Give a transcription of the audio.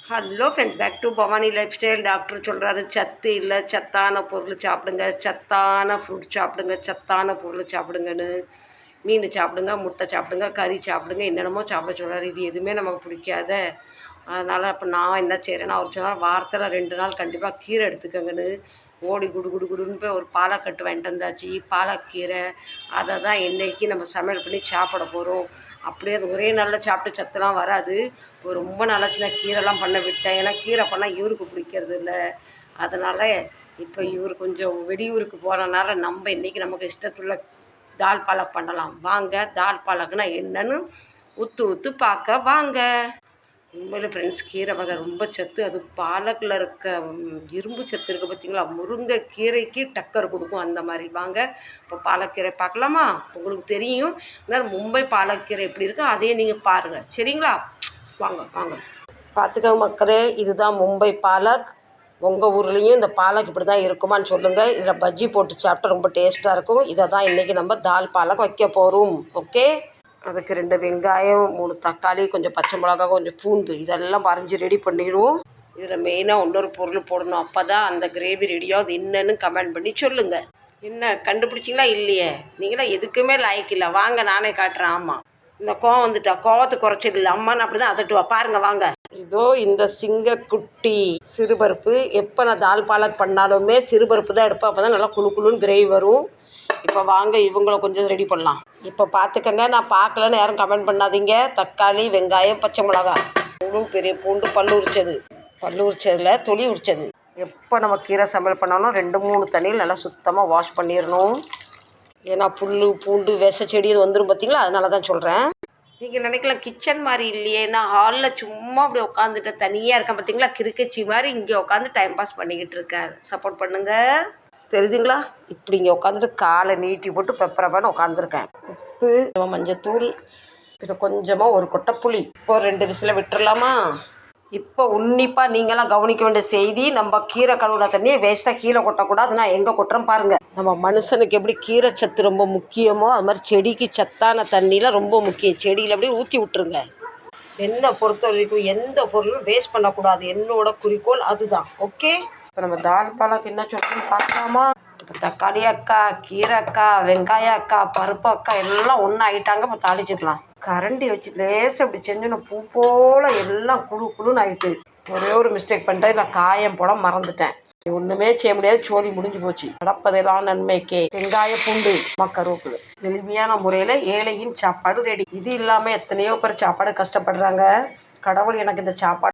Hello friends, back to Bhavani life style. Doctor சொல்கிறாரு, சத்து இல்லை, சத்தான பொருள் சாப்பிடுங்க, சத்தான ஃப்ரூட் சாப்பிடுங்க, சத்தான பொருள் சாப்பிடுங்கன்னு. மீன் சாப்பிடுங்க, முட்டை சாப்பிடுங்க, கறி சாப்பிடுங்க, என்னென்னமோ சாப்பிட சொல்கிறாரு. இது எதுவுமே நமக்கு பிடிக்காத. அதனால் இப்போ நான் என்ன செய்கிறேன்னா, அவர் சொன்னால் வாரத்தில் 2 நாள் கண்டிப்பாக கீரை எடுத்துக்கங்கன்னு ஓடி குடு குடு குடுன்னு போய் ஒரு பாலக்கட்டு வாங்கிட்டு வந்தாச்சு. பாலக்கீரை அதை தான் இன்றைக்கி நம்ம சமையல் பண்ணி சாப்பிட போகிறோம். அப்படியே அது ஒரே நாளில் சாப்பிட்டு சத்துலாம் வராது. இப்போ ரொம்ப நாளாச்சு நான் கீரைலாம் பண்ண விட்டேன். ஏன்னா கீரை பண்ணால் இவருக்கு பிடிக்கிறது இல்லை. அதனால் இப்போ இவர் கொஞ்சம் வெளியூருக்கு போகிறனால நம்ம இன்றைக்கி நமக்கு இஷ்டத்துள்ள தால் பாலக் பண்ணலாம் வாங்க. தால் பாலக்னா என்னன்னு உத்து பார்க்க வாங்க. உண்மையிலே ஃப்ரெண்ட்ஸ், கீரை வகை ரொம்ப சத்து. அது பாலக்கில் இருக்க இரும்பு சத்து இருக்குது பார்த்திங்களா, முருங்கை கீரைக்கு டக்கர் கொடுக்கும். அந்த மாதிரி வாங்க இப்போ பாலக்கீரை பார்க்கலாமா. உங்களுக்கு தெரியும், இருந்தாலும் மும்பை பாலக்கீரை எப்படி இருக்கோ அதே நீங்கள் பாருங்கள், சரிங்களா. வாங்க வாங்க பார்த்துக்கோங்க மக்களே. இதுதான் மும்பை பாலக். உங்கள் ஊர்லேயும் இந்த பாலக் இப்படி தான் இருக்குமான்னு சொல்லுங்கள். இதில் பஜ்ஜி போட்டு சாப்பிட்டா ரொம்ப டேஸ்ட்டாக இருக்கும். இதை தான் இன்றைக்கி நம்ம தால் பாலக் வைக்க போகிறோம். ஓகே, அதுக்கு 2 வெங்காயம், 3 தக்காளி, கொஞ்சம் பச்சை மிளகா, கொஞ்சம் பூண்டு, இதெல்லாம் பறிஞ்சு ரெடி பண்ணிடுவோம். இதில் மெயினாக இன்னொரு பொருள் போடணும். அப்போ தான் அந்த கிரேவி ரெடியாக. அது என்னன்னு கமெண்ட் பண்ணி சொல்லுங்கள். என்ன கண்டுபிடிச்சிங்களா இல்லையே? நீங்களாம் எதுக்குமே லாய்க்கு இல்லை. வாங்க நானே காட்டுறேன். ஆமாம், இந்த கோவம் வந்துட்டா, கோவத்தை குறைச்சிடல. அம்மான்னு அப்படி தான் அதட்டுவா. பாருங்கள் வாங்க. இதோ இந்த சிங்கக்குட்டி சிறுபருப்பு. எப்போ நான் தால் பாலக் பண்ணாலுமே சிறுபருப்பு தான் எடுப்பேன். அப்போ தான் நல்லா குழு குழுன்னு கிரேவி வரும். இப்போ வாங்க இவங்களை கொஞ்சம் ரெடி பண்ணலாம். இப்போ பார்த்துக்கங்க, நான் பார்க்கலன்னு யாரும் கமெண்ட் பண்ணாதீங்க. தக்காளி, வெங்காயம், பச்சை மிளகா, முழு பெரிய பூண்டு, பல்லு உரிச்சதில் தொலி உரிச்சது. எப்போ நம்ம கீரை சமையல் பண்ணாலும் 2-3 தண்ணியில் நல்லா சுத்தமாக வாஷ் பண்ணிடணும். ஏன்னா புல் பூண்டு விஷ செடி இது வந்துடும் பார்த்தீங்களா, அதனால தான் சொல்கிறேன். நீங்கள் நினைக்கலாம் கிச்சன் மாதிரி இல்லையே, நான் ஹாலில் சும்மா அப்படி உட்காந்துட்டு தனியாக இருக்கேன் பார்த்தீங்களா, கிறுக்கச்சி மாதிரி இங்கே உட்காந்து டைம் பாஸ் பண்ணிக்கிட்டு இருக்கேன். சப்போர்ட் பண்ணுங்கள். தெரியுதுங்களா, இப்படி இங்கே உட்காந்துட்டு காலை நீட்டி போட்டு பெப்பரப்பான்னு உட்காந்துருக்கேன். உப்பு, மஞ்சத்தூள், இது கொஞ்சமாக ஒரு கொட்டை புளி. இப்போ 2 விசில் விட்டுறலாமா. இப்போ உன்னிப்பாக நீங்களாம் கவனிக்க வேண்டிய செய்தி, நம்ம கீரை கழுவுன தண்ணியை வேஸ்ட்டாக கீழே கொட்டக்கூடாது. நான் எங்கே கொட்டுறேன் பாருங்கள். நம்ம மனுஷனுக்கு எப்படி கீரை சத்து ரொம்ப முக்கியமோ, அது மாதிரி செடிக்கு சத்தான தண்ணியில் ரொம்ப முக்கியம். செடியில் அப்படியே ஊற்றி விட்டுருங்க. என்னை பொறுத்த வரைக்கும் எந்த பொருளும் வேஸ்ட் பண்ணக்கூடாது. என்னோட குறிக்கோள் அதுதான். ஓகே, இப்போ நம்ம தால் பாலக் என்ன சொல்கிறோன்னு பார்க்கலாமா. இப்போ தக்காளி அக்கா, கீரை அக்கா, வெங்காயம் அக்கா, பருப்பு அக்கா எல்லாம் ஒன்றா ஆகிட்டாங்க. இப்போ தாளிச்சிக்கலாம். கரண்டி வச்சு லேசாக இப்படி செஞ்சோன்னா பூ போல் எல்லாம் குழுன்னு ஆகிட்டு. ஒரே ஒரு மிஸ்டேக் பண்ணிட்டேன், நான் காயம் போட மறந்துட்டேன். ஒன்றுமே செய்ய முடியாது, சோழி முடிஞ்சு போச்சு. நடப்பதெல்லாம் நன்மைக்கே. வெங்காய பூண்டு கருவேப்பிலை. எளிமையான முறையில் ஏழையின் சாப்பாடு ரெடி. இது இல்லாமல் எத்தனையோ பேர் சாப்பாடு கஷ்டப்படுறாங்க. கடவுள் எனக்கு இந்த சாப்பாடு